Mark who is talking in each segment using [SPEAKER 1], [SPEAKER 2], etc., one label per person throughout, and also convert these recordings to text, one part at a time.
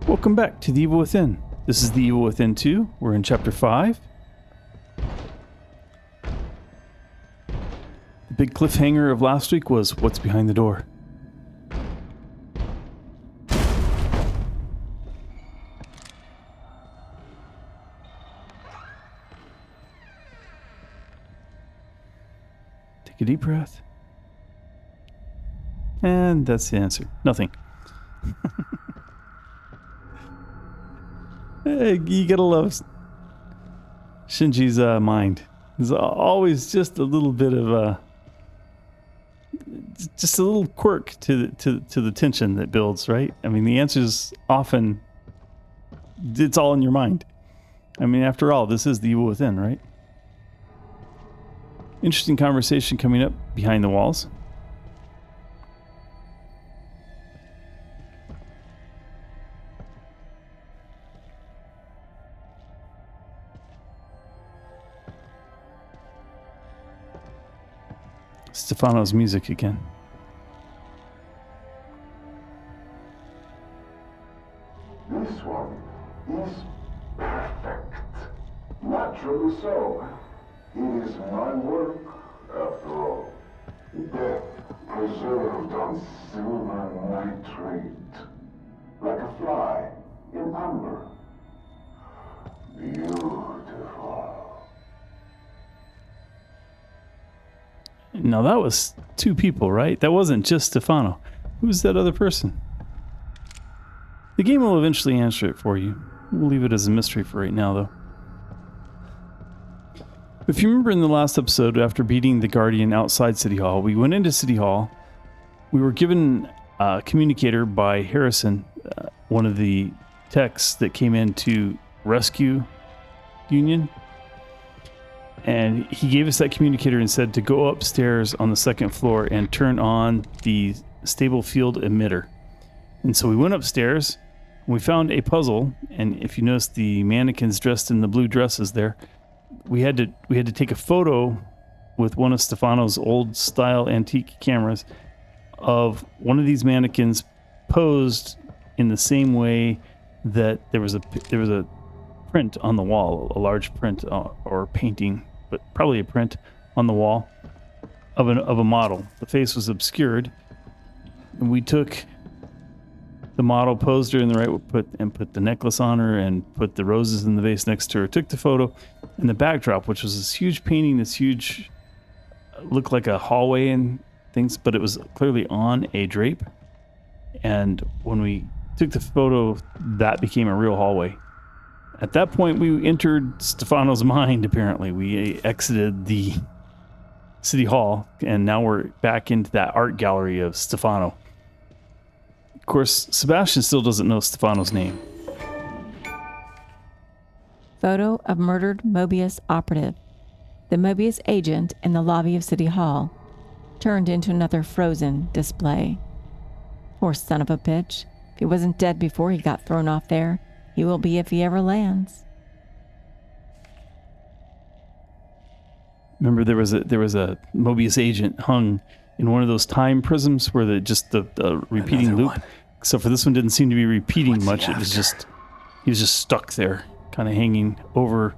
[SPEAKER 1] Welcome back to The Evil Within. This is The Evil Within 2. We're in Chapter 5. The big cliffhanger of last week was what's behind the door. Take a deep breath. And that's the answer. Nothing. Hey, you gotta love Shinji's mind. There's always just a little bit of just a little quirk to the tension that builds, right? I mean, the answer's often it's all in your mind. I mean, after all, this is the evil within, right? Interesting conversation coming up behind the walls. Stefano's music again.
[SPEAKER 2] This one is perfect. Naturally so. It is my work, after all. Death preserved on silver nitrate. Like a fly in amber. Beautiful.
[SPEAKER 1] Now that was two people, right? That wasn't just Stefano. Who's that other person? The game will eventually answer it for you. We'll leave it as a mystery for right now, though. If you remember in the last episode, after beating the Guardian outside City Hall, we went into City Hall. We were given a communicator by Harrison, one of the techs that came in to rescue Union. And he gave us that communicator and said to go upstairs on the second floor and turn on the Stable Field Emitter. And so we went upstairs and we found a puzzle. And if you notice the mannequins dressed in the blue dresses there, we had to take a photo with one of Stefano's old style antique cameras of one of these mannequins posed in the same way that there was a print on the wall, a large print or painting, but probably a print on the wall of a model. The face was obscured, and we took the model, posed her in the right, put the necklace on her, and put the roses in the vase next to her. Took the photo, and the backdrop, which was this huge painting, looked like a hallway and things, but it was clearly on a drape. And when we took the photo, that became a real hallway. At that point, we entered Stefano's mind, apparently. We exited the City Hall, and now we're back into that art gallery of Stefano. Of course, Sebastian still doesn't know Stefano's name.
[SPEAKER 3] Photo of murdered Mobius operative. The Mobius agent in the lobby of City Hall turned into another frozen display. Poor son of a bitch. If he wasn't dead before he got thrown off there, he will be if he ever lands.
[SPEAKER 1] Remember, there was a Mobius agent hung in one of those time prisms where the repeating loop. So for this one, didn't seem to be repeating much. He was just stuck there, kind of hanging over.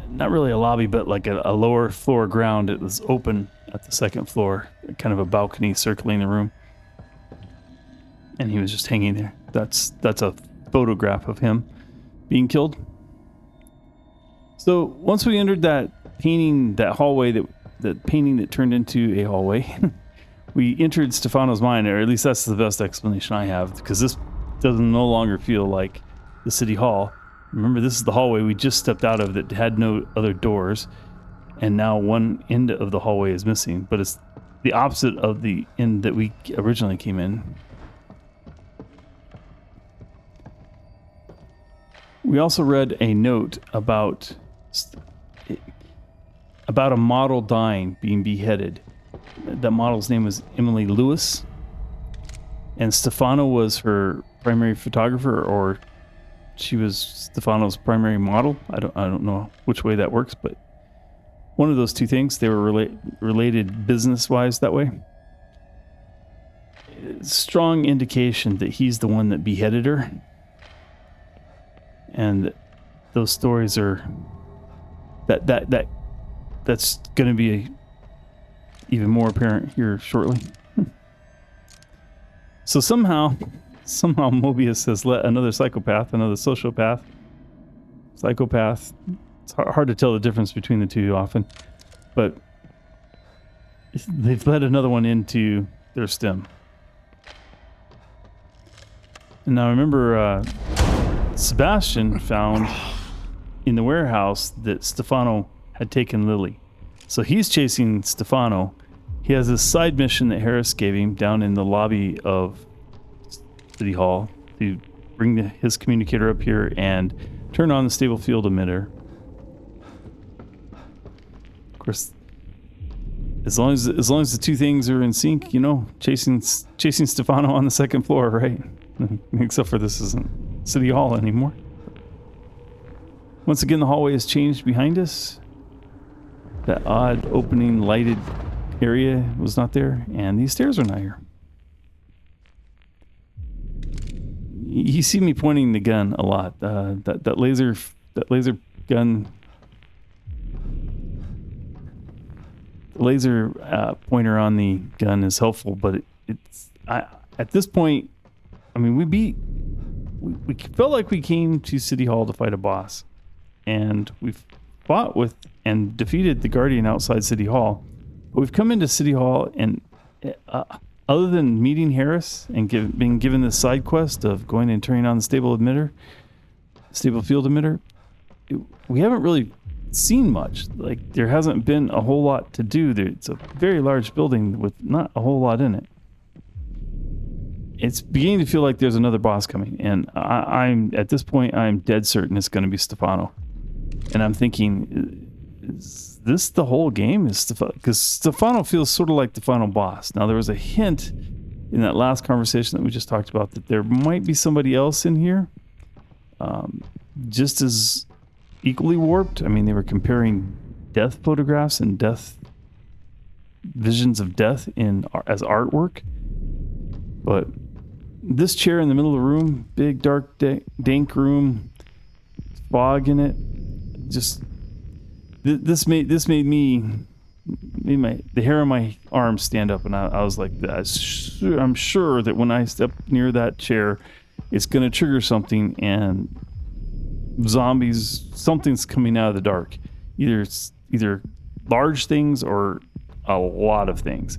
[SPEAKER 1] Not really a lobby, but like a lower floor ground. It was open at the second floor, kind of a balcony circling the room, and he was just hanging there. That's a photograph of him being killed. So once we entered that painting, that hallway, that painting that turned into a hallway, we entered Stefano's mind, or at least that's the best explanation I have, because this doesn't no longer feel like the City Hall. Remember, this is the hallway we just stepped out of that had no other doors, and now one end of the hallway is missing, but it's the opposite of the end that we originally came in. We also read a note about a model dying, being beheaded. That model's name was Emily Lewis, and Stefano was her primary photographer, or she was Stefano's primary model. I don't know which way that works, but one of those two things. They were related business-wise that way. Strong indication that he's the one that beheaded her. And those stories are that's going to be even more apparent here shortly. So somehow Mobius has let another psychopath, another sociopath, psychopath. It's hard to tell the difference between the two often, but they've let another one into their stem. And now remember, Sebastian found in the warehouse that Stefano had taken Lily. So he's chasing Stefano. He has this side mission that Harris gave him down in the lobby of City Hall to bring his communicator up here and turn on the Stable Field Emitter. Of course, as long as the two things are in sync, you know, chasing Stefano on the second floor, right? Except for this isn't City Hall anymore. Once again, the hallway has changed behind us. That odd opening lighted area was not there, and these stairs are not here. You see me pointing the gun a lot. That laser gun, the laser pointer on the gun is helpful, but at this point, I mean, we felt like we came to City Hall to fight a boss, and we've fought with and defeated the Guardian outside City Hall. But we've come into City Hall, and other than meeting Harris and being given this side quest of going and turning on the Stable Field Emitter, we haven't really seen much. Like, there hasn't been a whole lot to do. It's a very large building with not a whole lot in it. It's beginning to feel like there's another boss coming, and I'm at this point I'm dead certain it's going to be Stefano. And I'm thinking, is this the whole game? Because Stefano feels sort of like the final boss. Now, there was a hint in that last conversation that we just talked about that there might be somebody else in here, just as equally warped. I mean, they were comparing death photographs and visions of death as artwork. But this chair in the middle of the room, big, dark, dank room, fog in it, just this made the hair on my arm stand up, and I was like, I'm sure that when I step near that chair, it's going to trigger something, and something's coming out of the dark. Either large things or a lot of things.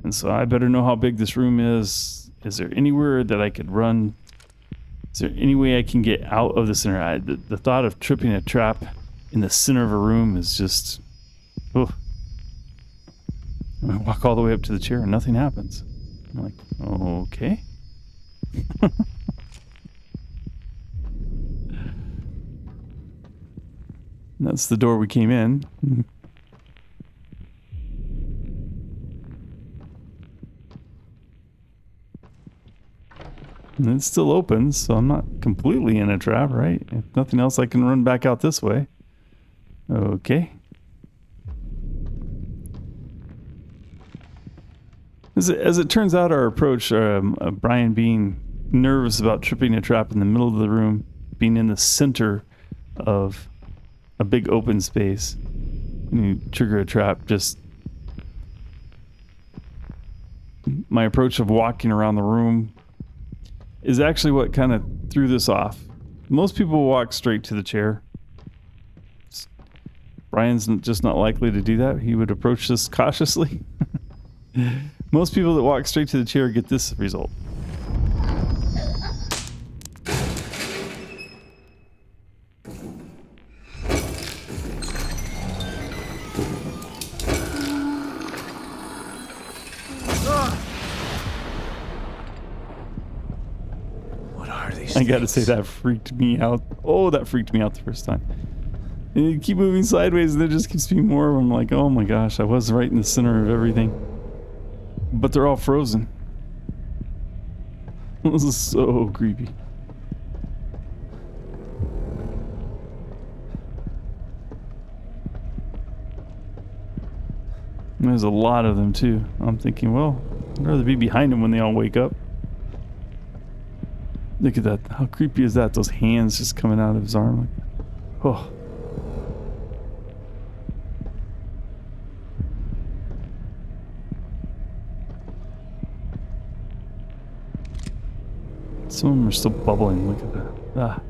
[SPEAKER 1] And so I better know how big this room is. Is there anywhere that I could run? Is there any way I can get out of the center? The thought of tripping a trap in the center of a room is just... Oh. I walk all the way up to the chair and nothing happens. I'm like, okay. That's the door we came in. And it's still open, so I'm not completely in a trap, right? If nothing else, I can run back out this way. Okay. As it turns out, our approach, Brian being nervous about tripping a trap in the middle of the room, being in the center of a big open space, when you trigger a trap, just my approach of walking around the room is actually what kind of threw this off. Most people walk straight to the chair. Brian's just not likely to do that. He would approach this cautiously. Most people that walk straight to the chair get this result. I gotta say, that freaked me out. Oh, that freaked me out the first time. And you keep moving sideways and there just keeps being more of them. Like, oh my gosh, I was right in the center of everything. But they're all frozen. This is so creepy. And there's a lot of them too. I'm thinking, well, I'd rather be behind them when they all wake up. Look at that. How creepy is that? Those hands just coming out of his arm. Like, oh. Some of them are still bubbling. Look at that. Ah.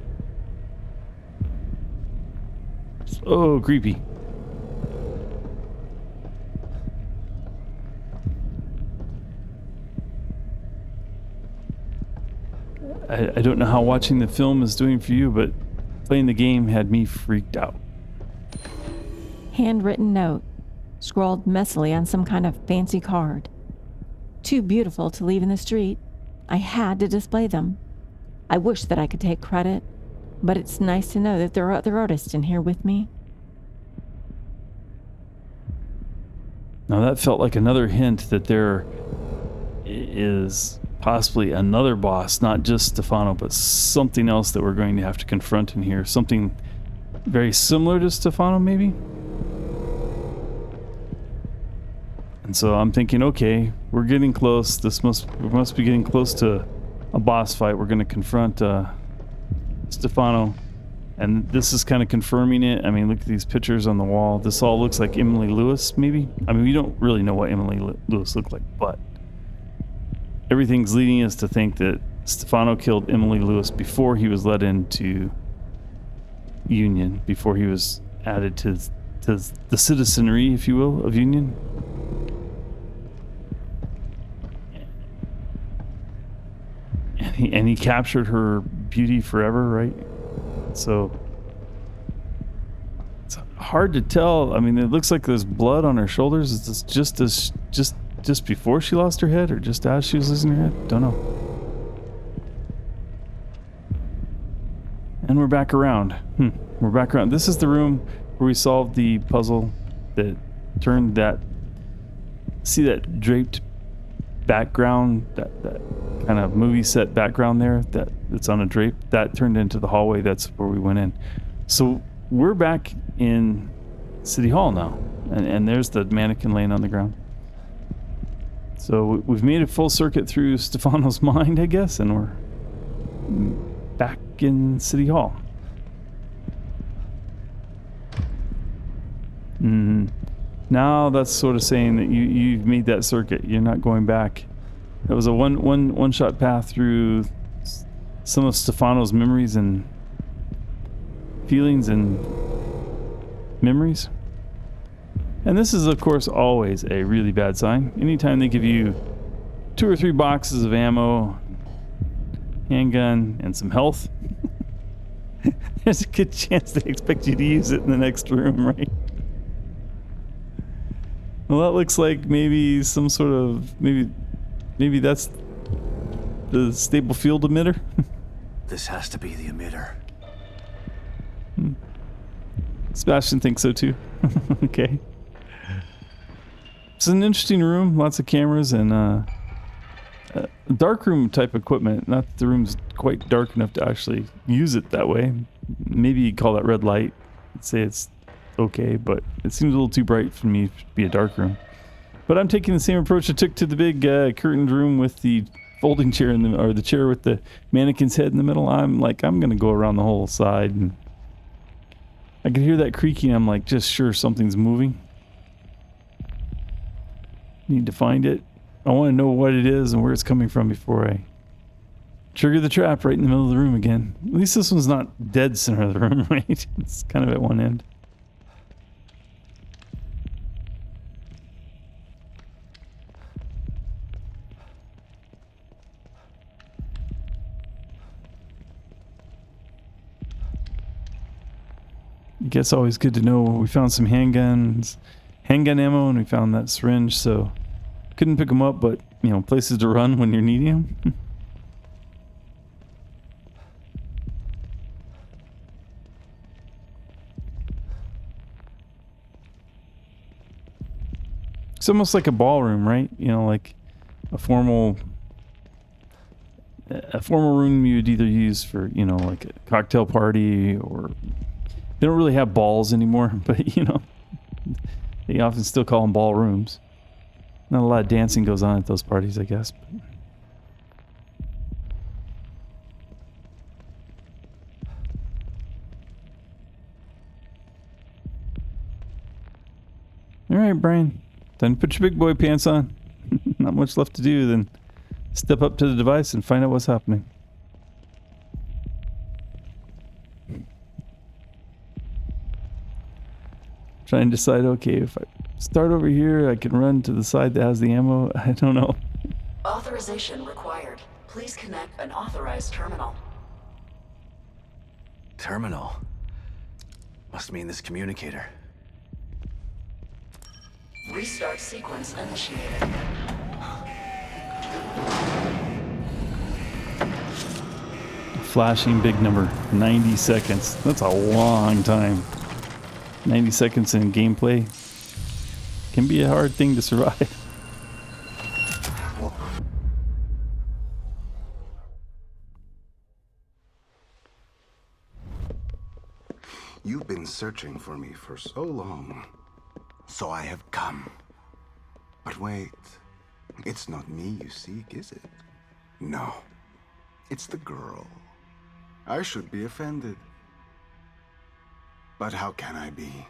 [SPEAKER 1] So creepy. I don't know how watching the film is doing for you, but playing the game had me freaked out.
[SPEAKER 3] Handwritten note, scrawled messily on some kind of fancy card. Too beautiful to leave in the street. I had to display them. I wish that I could take credit, but it's nice to know that there are other artists in here with me.
[SPEAKER 1] Now that felt like another hint that there is possibly another boss, not just Stefano, but something else that we're going to have to confront in here. Something very similar to Stefano, maybe? And so I'm thinking, okay, we're getting close. We must be getting close to a boss fight. We're going to confront Stefano. And this is kind of confirming it. I mean, look at these pictures on the wall. This all looks like Emily Lewis, maybe? I mean, we don't really know what Emily Lewis looked like, but everything's leading us to think that Stefano killed Emily Lewis before he was let into Union, before he was added to the citizenry, if you will, of Union. And he captured her beauty forever, right? So it's hard to tell. I mean, it looks like there's blood on her shoulders. Is this just before she lost her head, or just as she was losing her head? Don't know. And we're back around. We're back around. This is the room where we solved the puzzle that turned that. See that draped background, that kind of movie set background there that's on a drape, that turned into the hallway. That's where we went in. So we're back in City Hall now, and there's the mannequin laying on the ground. So we've made a full circuit through Stefano's mind, I guess, and we're back in City Hall. Now that's sort of saying that you've made that circuit. You're not going back. That was a one shot path through some of Stefano's memories and feelings and memories. And this is, of course, always a really bad sign. Anytime they give you 2 or 3 boxes of ammo, handgun, and some health, there's a good chance they expect you to use it in the next room, right? Well, that looks like maybe some sort of, maybe that's the Stable Field Emitter.
[SPEAKER 4] This has to be the emitter.
[SPEAKER 1] Sebastian thinks so too. Okay. It's an interesting room, lots of cameras and dark room type equipment. Not that the room's quite dark enough to actually use it that way. Maybe you'd call that red light. I'd say it's okay, but it seems a little too bright for me to be a dark room. But I'm taking the same approach I took to the big curtained room with the folding chair or the chair with the mannequin's head in the middle. I'm gonna go around the whole side, and I could hear that creaking. I'm like, just sure something's moving. Need to find it. I want to know what it is and where it's coming from before I trigger the trap right in the middle of the room again. At least this one's not dead center of the room, right? It's kind of at one end. I guess always good to know. We found some handgun ammo, and we found that syringe, so couldn't pick them up, but places to run when you're needing them. It's almost like a ballroom, right? Like a formal room you'd either use for like a cocktail party, or they don't really have balls anymore, but they often still call them ballrooms. Not a lot of dancing goes on at those parties, I guess. right, Brian. Time to put your big boy pants on. Not much left to do than step up to the device and find out what's happening. Try and decide, okay, if I start over here, I can run to the side that has the ammo. I don't know.
[SPEAKER 5] Authorization required. Please connect an authorized terminal.
[SPEAKER 4] Terminal? Must mean this communicator.
[SPEAKER 5] Restart sequence initiated.
[SPEAKER 1] Flashing big number, 90 seconds. That's a long time. 90 seconds in gameplay can be a hard thing to survive.
[SPEAKER 2] You've been searching for me for so long, so I have come. But wait, it's not me you seek, is it? No, it's the girl. I should be offended. But how can I be?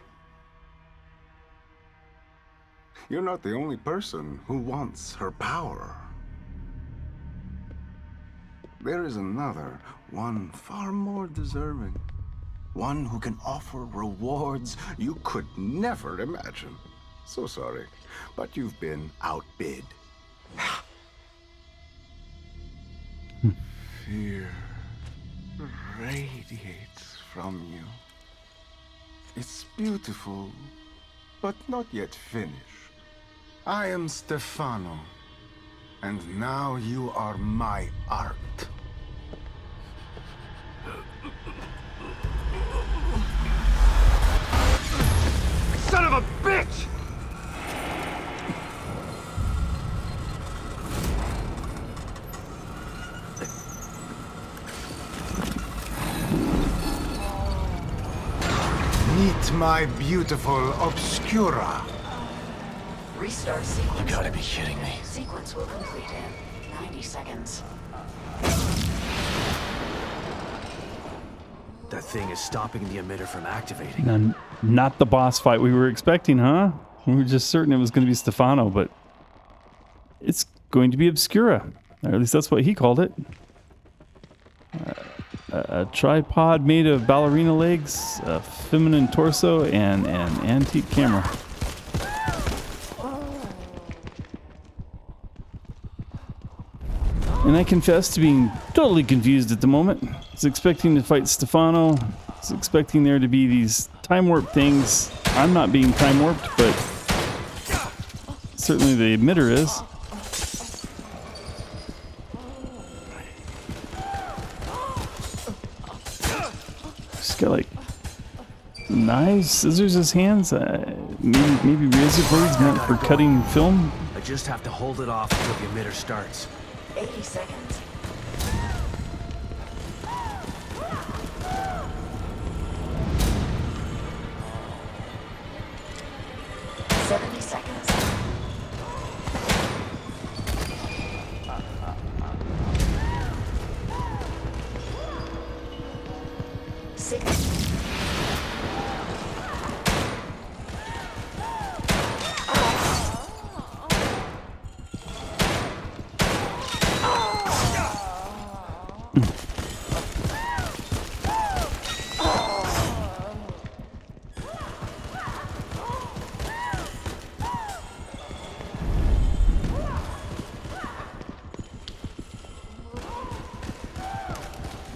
[SPEAKER 2] You're not the only person who wants her power. There is another, one far more deserving. One who can offer rewards you could never imagine. So sorry, but you've been outbid. Fear radiates from you. It's beautiful, but not yet finished. I am Stefano, and now you are my art. Son of a bitch! Meet my beautiful Obscura.
[SPEAKER 5] Restart sequence.
[SPEAKER 4] You gotta be kidding me.
[SPEAKER 5] Sequence will complete in 90 seconds.
[SPEAKER 4] That thing is stopping the emitter from activating.
[SPEAKER 1] Now, not the boss fight we were expecting, huh? We were just certain it was going to be Stefano, but it's going to be Obscura. Or at least that's what he called it. A tripod made of ballerina legs, a feminine torso, and an antique camera. And I confess to being totally confused at the moment. I was expecting to fight Stefano. I was expecting there to be these time warp things. I'm not being time warped, but certainly the emitter is. Just got like knives, scissors, his hands. Maybe razor blades meant for cutting film.
[SPEAKER 4] I just have to hold it off until the emitter starts.
[SPEAKER 5] 80 seconds. 70 seconds. 60.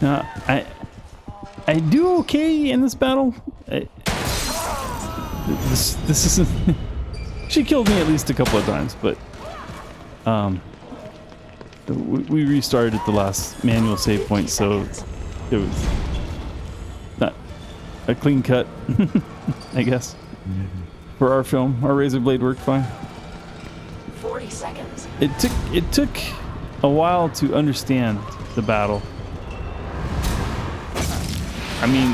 [SPEAKER 1] Now, I do okay in this battle. This isn't. She killed me at least a couple of times, but we restarted at the last manual save point, so it was not a clean cut, I guess. For our film, our razor blade worked fine.
[SPEAKER 5] 40 seconds.
[SPEAKER 1] It took a while to understand the battle. I mean,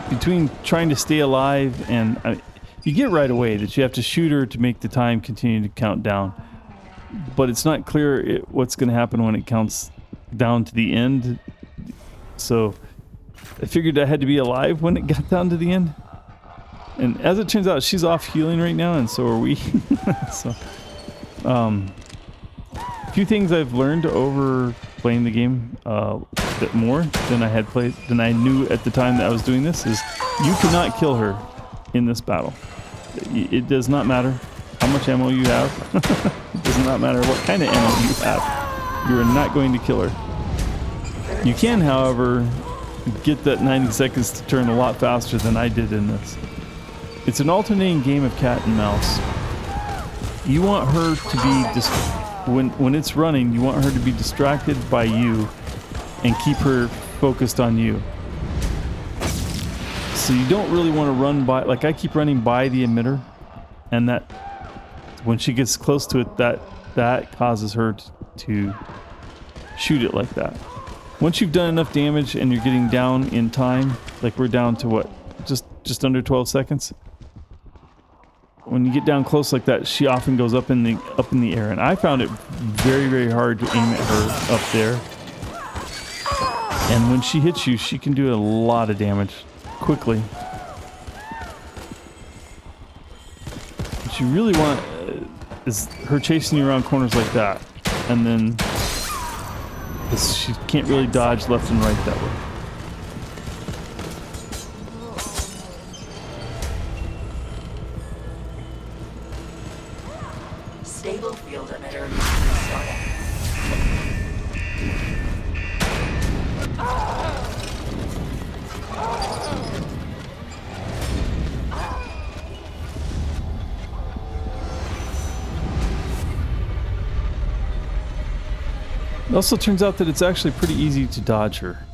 [SPEAKER 1] between trying to stay alive and you get right away that you have to shoot her to make the time continue to count down, but it's not clear what's going to happen when it counts down to the end. So I figured I had to be alive when it got down to the end. And as it turns out, she's off healing right now, and so are we. So, a few things I've learned over playing the game a bit more than I knew at the time that I was doing this is you cannot kill her in this battle. It does not matter how much ammo you have. It does not matter what kind of ammo you have. You are not going to kill her. You can, however, get that 90 seconds to turn a lot faster than I did in this. It's an alternating game of cat and mouse. You want her to be when it's running, you want her to be distracted by you and keep her focused on you. So you don't really want to run by, like I keep running by the emitter, and that when she gets close to it, that causes her to shoot it like that. Once you've done enough damage and you're getting down in time, like we're down to what, just under 12 seconds. When you get down close like that, she often goes up in the air, and I found it very, very hard to aim at her up there. And when she hits you, she can do a lot of damage quickly. What you really want is her chasing you around corners like that, and then she can't really dodge left and right that way.
[SPEAKER 5] Stable Field Emitter started.
[SPEAKER 1] It also turns out that it's actually pretty easy to dodge her.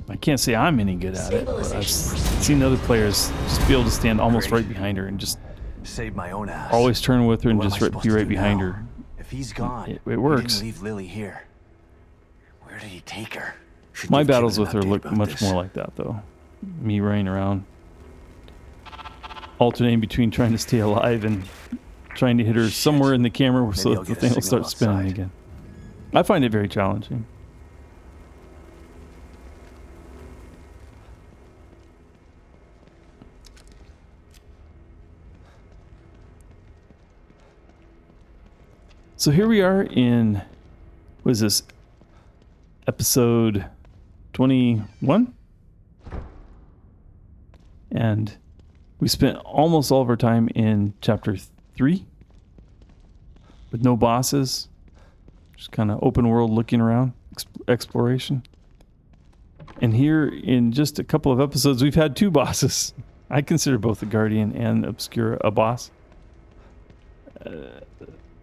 [SPEAKER 1] I can't say I'm any good at it, but I've seen other players just be able to stand almost right behind her and just
[SPEAKER 4] Saved my own ass.
[SPEAKER 1] always turn with her and
[SPEAKER 4] What am
[SPEAKER 1] just
[SPEAKER 4] I
[SPEAKER 1] be
[SPEAKER 4] supposed to
[SPEAKER 1] right
[SPEAKER 4] do
[SPEAKER 1] behind
[SPEAKER 4] now?
[SPEAKER 1] her.
[SPEAKER 4] If he's gone,
[SPEAKER 1] It
[SPEAKER 4] he
[SPEAKER 1] works.
[SPEAKER 4] didn't leave Lily here. Where did he take her? Should
[SPEAKER 1] My
[SPEAKER 4] give Kim
[SPEAKER 1] battles
[SPEAKER 4] an
[SPEAKER 1] with her
[SPEAKER 4] update
[SPEAKER 1] look
[SPEAKER 4] about
[SPEAKER 1] much
[SPEAKER 4] this.
[SPEAKER 1] more like that, though. Me running around, alternating between trying to stay alive and trying to hit her somewhere in the camera so
[SPEAKER 4] Maybe
[SPEAKER 1] that
[SPEAKER 4] I'll
[SPEAKER 1] the
[SPEAKER 4] get a
[SPEAKER 1] thing will
[SPEAKER 4] signal
[SPEAKER 1] start spinning
[SPEAKER 4] outside.
[SPEAKER 1] again. I find it very challenging. So here we are in, what is this, episode 21? And we spent almost all of our time in chapter 3 with no bosses, just kind of open world looking around, exploration. And here in just a couple of episodes, we've had 2 bosses. I consider both the Guardian and Obscura a boss.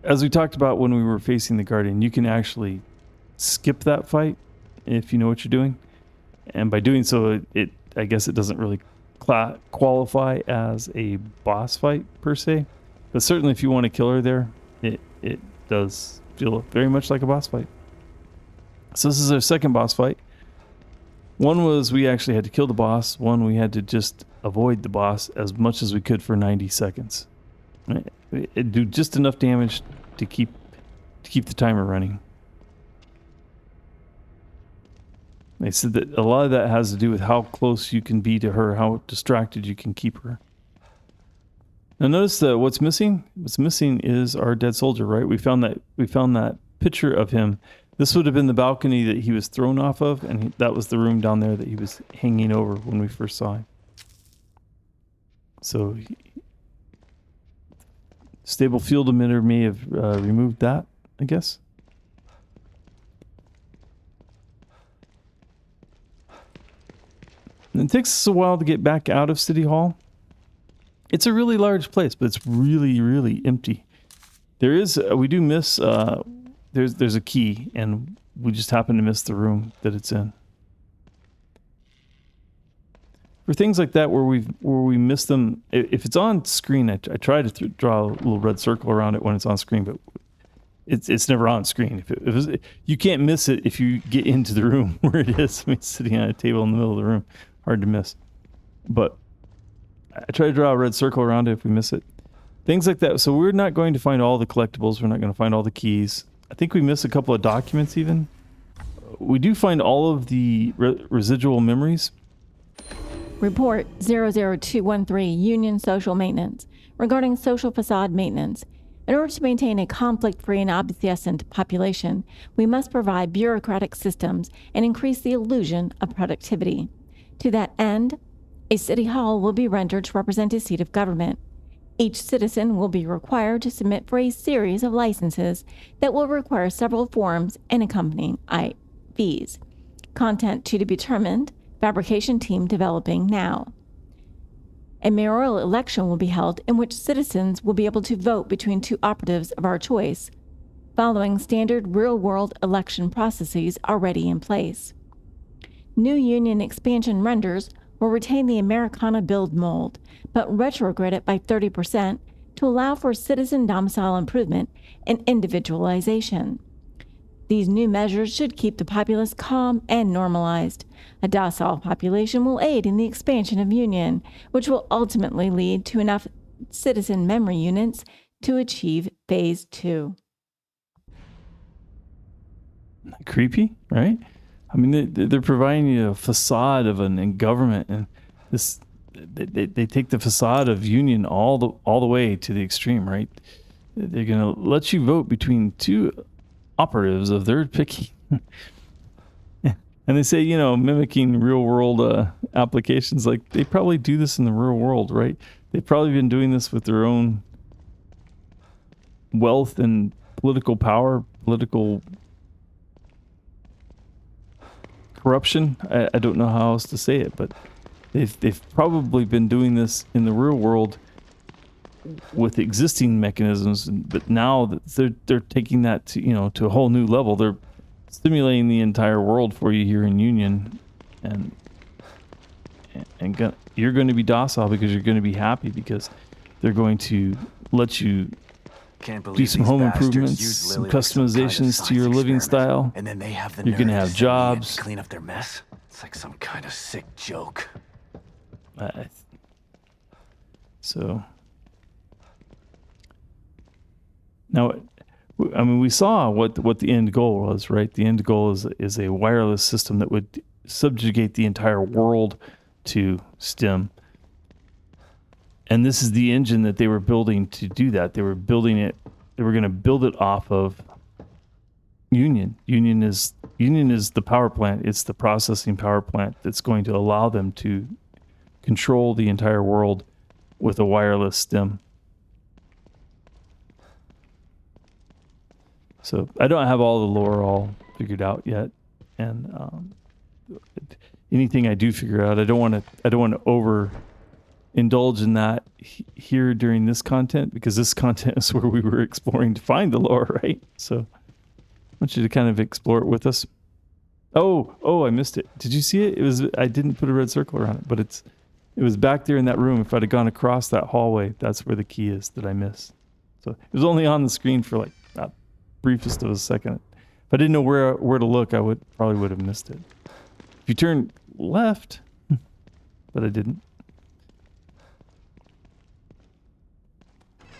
[SPEAKER 1] As we talked about when we were facing the Guardian, you can actually skip that fight if you know what you're doing. And by doing so, I guess it doesn't really qualify as a boss fight per se. But certainly if you want to kill her there, it does feel very much like a boss fight. So this is our second boss fight. One was we actually had to kill the boss. One we had to just avoid the boss as much as we could for 90 seconds. It do just enough damage to keep the timer running. They said that a lot of that has to do with how close you can be to her, how distracted you can keep her. Now notice that what's missing? What's missing is our dead soldier, right? We found that picture of him. This would have been the balcony that he was thrown off of, and that was the room down there that he was hanging over when we first saw him. So Stable Field Emitter may have removed that, I guess. And it takes us a while to get back out of City Hall. It's a really large place, but it's really, really empty. We do miss, there's a key, and we just happen to miss the room that it's in. For things like that where we miss them, if it's on screen, I try to draw a little red circle around it when it's on screen, but it's never on screen. You can't miss it if you get into the room where it is. I mean, it's sitting on a table in the middle of the room, hard to miss. But I try to draw a red circle around it if we miss it. Things like that. So we're not going to find all the collectibles. We're not going to find all the keys. I think we miss a couple of documents even. We do find all of the residual memories.
[SPEAKER 3] Report 00213 Union Social Maintenance regarding social facade maintenance. In order to maintain a conflict-free and obfuscent population, we must provide bureaucratic systems and increase the illusion of productivity. To that end, a city hall will be rendered to represent a seat of government. Each citizen will be required to submit for a series of licenses that will require several forms and accompanying fees. Content to be determined. Fabrication team developing now. A mayoral election will be held in which citizens will be able to vote between two operatives of our choice, following standard real-world election processes already in place. New Union expansion renders will retain the Americana build mold, but retrograde it by 30% to allow for citizen domicile improvement and individualization. These new measures should keep the populace calm and normalized. A docile population will aid in the expansion of Union, which will ultimately lead to enough citizen memory units to achieve Phase 2.
[SPEAKER 1] Creepy, right? I mean, they're providing you a facade of a government, and this they take the facade of Union all the way to the extreme, right? They're gonna let you vote between two operatives of their picking. And they say, mimicking real world applications, like they probably do this in the real world, right? They've probably been doing this with their own wealth and political power, political corruption. I don't know how else to say it, but they've probably been doing this in the real world with existing mechanisms, but now that they're taking that to to a whole new level. They're stimulating the entire world for you here in Union, and you're going to be docile because you're going to be happy because they're going to let you do some home improvements, some customizations to your living style.
[SPEAKER 4] And then they have the
[SPEAKER 1] You're going to
[SPEAKER 4] nerve
[SPEAKER 1] have
[SPEAKER 4] send me in
[SPEAKER 1] jobs.
[SPEAKER 4] to clean up their mess. It's like some kind of sick joke.
[SPEAKER 1] So now, I mean, we saw what the end goal was, right? The end goal is a wireless system that would subjugate the entire world to STEM. And this is the engine that they were building to do that. They were building it. They were going to build it off of Union. Union is the power plant. It's the processing power plant that's going to allow them to control the entire world with a wireless STEM. So I don't have all the lore all figured out yet, and anything I do figure out, I don't want to over indulge in that here during this content, because this content is where we were exploring to find the lore, right? So I want you to kind of explore it with us. Oh, I missed it. Did you see it? I didn't put a red circle around it, but it was back there in that room. If I'd have gone across that hallway, that's where the key is that I missed. So it was only on the screen for like that briefest of a second. If I didn't know where to look, I probably would have missed it. If you turn left, but I didn't.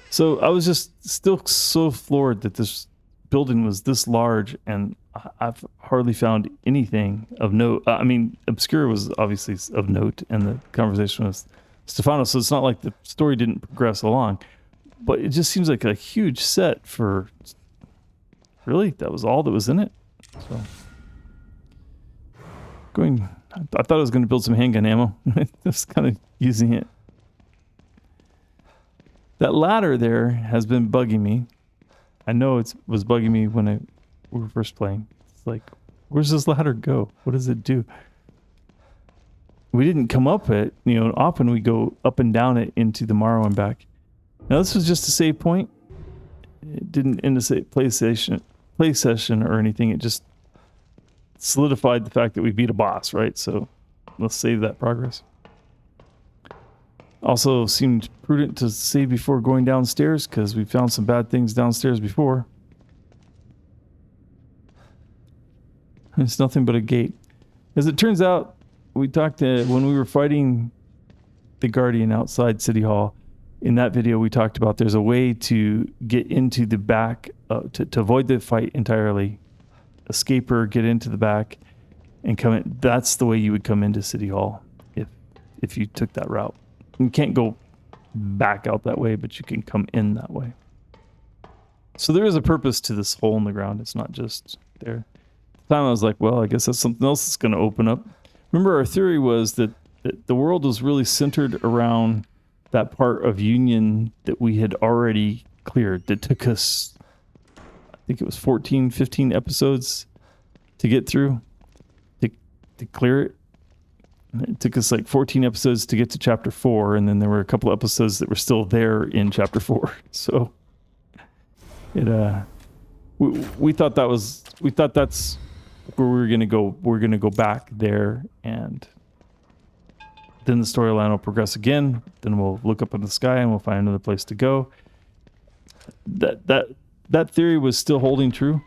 [SPEAKER 1] So I was just still so floored that this building was this large, and I've hardly found anything of note. I mean, Obscura was obviously of note, and the conversation was Stefano, so it's not like the story didn't progress along, but it just seems like a huge set for... Really? That was all that was in it? So, I thought I was going to build some handgun ammo. I was kind of using it. That ladder there has been bugging me. I know it was bugging me when we were first playing. It's like, where's this ladder go? What does it do? We didn't come up it. Often we go up and down it into the Morrow and back. Now this was just a save point. It didn't end a play session or anything. It just solidified the fact that we beat a boss, right? So let's save that progress. Also seemed prudent to save before going downstairs, because we found some bad things downstairs before. It's nothing but a gate. As it turns out, we talked when we were fighting the Guardian outside City Hall. In that video, we talked about there's a way to get into the back, to avoid the fight entirely. Escape or get into the back and come in. That's the way you would come into City Hall if if you took that route. You can't go back out that way, but you can come in that way. So there is a purpose to this hole in the ground. It's not just there. At the time I was like, well, I guess that's something else that's going to open up. Remember, our theory was that the world was really centered around that part of Union that we had already cleared. That took us, I think it was 14, 15 episodes to get through, to clear it. It took us like 14 episodes to get to chapter 4, and then there were a couple episodes that were still there in chapter 4. So it we thought that's where we were gonna go. We're gonna go back there, and then the storyline will progress again. Then we'll look up in the sky and we'll find another place to go. That theory was still holding true.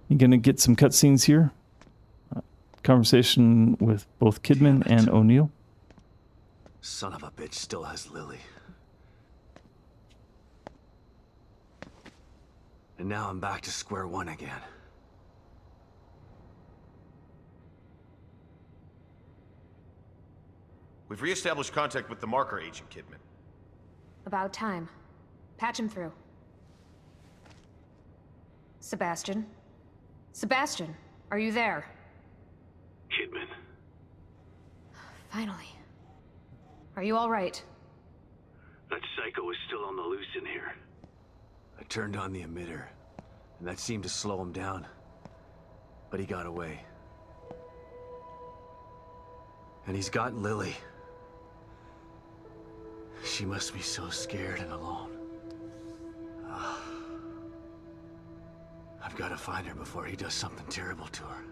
[SPEAKER 1] You're gonna get some cutscenes here. Conversation with both Kidman and O'Neill.
[SPEAKER 4] Son of a bitch still has Lily. And now I'm back to square one again.
[SPEAKER 6] We've re-established contact with the marker agent, Kidman.
[SPEAKER 7] About time. Patch him through. Sebastian? Sebastian, are you there?
[SPEAKER 4] Kidman.
[SPEAKER 7] Finally. Are you all right?
[SPEAKER 4] That psycho is still on the loose in here. I turned on the emitter, and that seemed to slow him down. But he got away. And he's got Lily. She must be so scared and alone. I've got to find her before he does something terrible to her.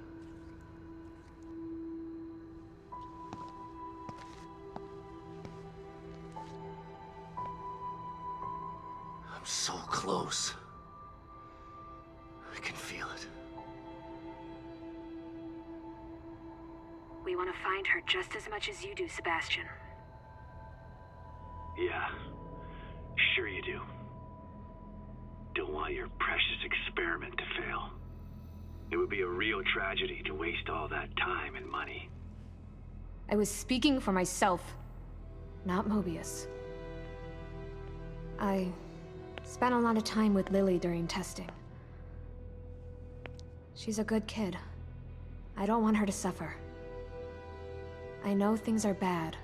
[SPEAKER 4] I'm so close. I can feel it.
[SPEAKER 8] We want to find her just as much as you do, Sebastian.
[SPEAKER 4] Yeah, sure you do. Don't want your precious experiment to fail. It would be a real tragedy to waste all that time and money.
[SPEAKER 7] I was speaking for myself, not Mobius. I spent a lot of time with Lily during testing. She's a good kid. I don't want her to suffer. I know things are bad,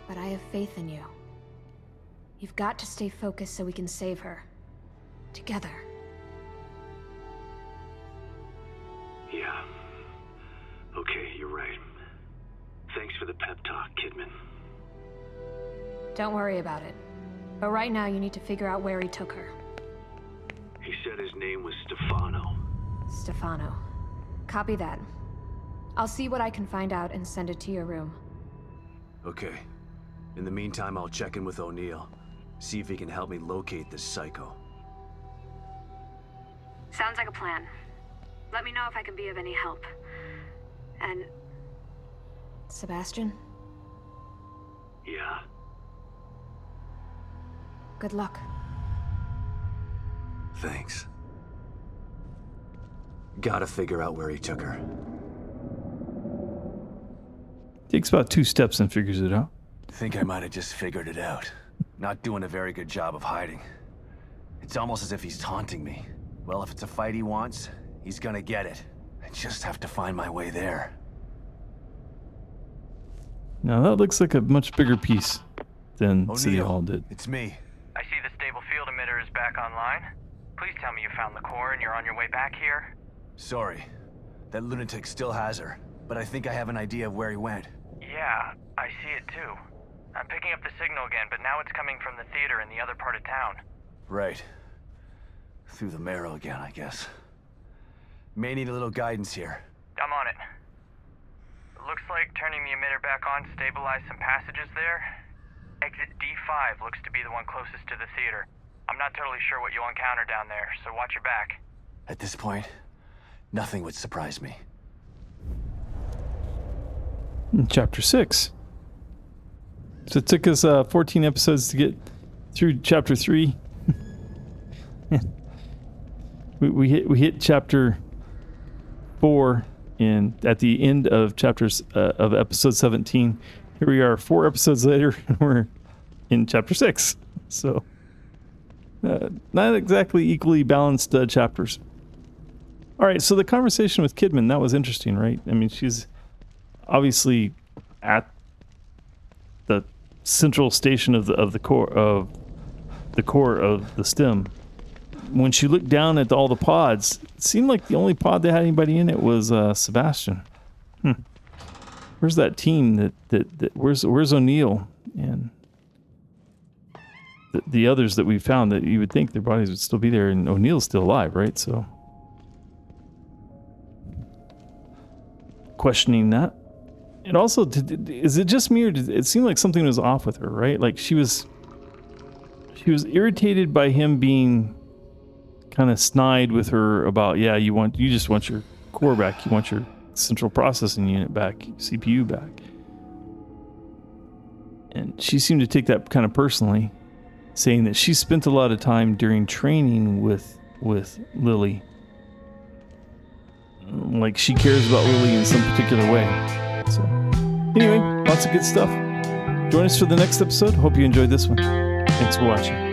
[SPEAKER 7] but I have faith in you. You've got to stay focused so we can save her. Together.
[SPEAKER 4] Yeah. Okay, you're right. Thanks for the pep talk, Kidman.
[SPEAKER 7] Don't worry about it. But right now you need to figure out where he took her.
[SPEAKER 4] He said his name was Stefano.
[SPEAKER 7] Stefano. Copy that. I'll see what I can find out and send it to your room.
[SPEAKER 4] Okay. In the meantime, I'll check in with O'Neill. See if he can help me locate this psycho.
[SPEAKER 8] Sounds like a plan. Let me know if I can be of any help. And
[SPEAKER 7] Sebastian?
[SPEAKER 4] Yeah.
[SPEAKER 7] Good luck.
[SPEAKER 4] Thanks. Gotta figure out where he took her.
[SPEAKER 1] Takes about 2 steps and figures it out.
[SPEAKER 4] Think I might have just figured it out. Not doing a very good job of hiding. It's almost as if he's taunting me. Well, if it's a fight he wants, he's gonna get it. I just have to find my way there.
[SPEAKER 1] Now that looks like a much bigger piece than City
[SPEAKER 4] O'Neill,
[SPEAKER 1] Hall did.
[SPEAKER 4] it's me.
[SPEAKER 9] I see the Stable Field Emitter is back online. Please tell me you found the core and you're on your way back here.
[SPEAKER 4] Sorry. That lunatic still has her, but I think I have an idea of where he went.
[SPEAKER 9] Yeah, I see it too. I'm picking up the signal again, but now it's coming from the theater in the other part of town.
[SPEAKER 4] Right. Through the marrow again, I guess. May need a little guidance here.
[SPEAKER 9] I'm on it. Looks like turning the emitter back on stabilized some passages there. Exit D5 looks to be the one closest to the theater. I'm not totally sure what you'll encounter down there, so watch your back.
[SPEAKER 4] At this point, nothing would surprise me.
[SPEAKER 1] Chapter 6. So it took us 14 episodes to get through chapter 3. we hit chapter 4 And at the end of of episode 17, here we are 4 episodes later, and we're in chapter 6. So, not exactly equally balanced chapters. All right, so the conversation with Kidman, that was interesting, right? I mean, she's obviously at the central station of the core of the stem. When she looked down at all the pods, it seemed like the only pod that had anybody in it was Sebastian. Where's that team that where's O'Neill and the others that we found that you would think their bodies would still be there, and O'Neill's still alive, right? So questioning that. And also, is it just me, or did it seem like something was off with her, right? Like she was irritated by him being kind of snide with her about, yeah, you just want your core back, you want your central processing unit back, CPU back. And she seemed to take that kind of personally, saying that she spent a lot of time during training with Lily. Like she cares about Lily in some particular way. So anyway, lots of good stuff. Join us for the next episode. Hope you enjoyed this one. Thanks for watching.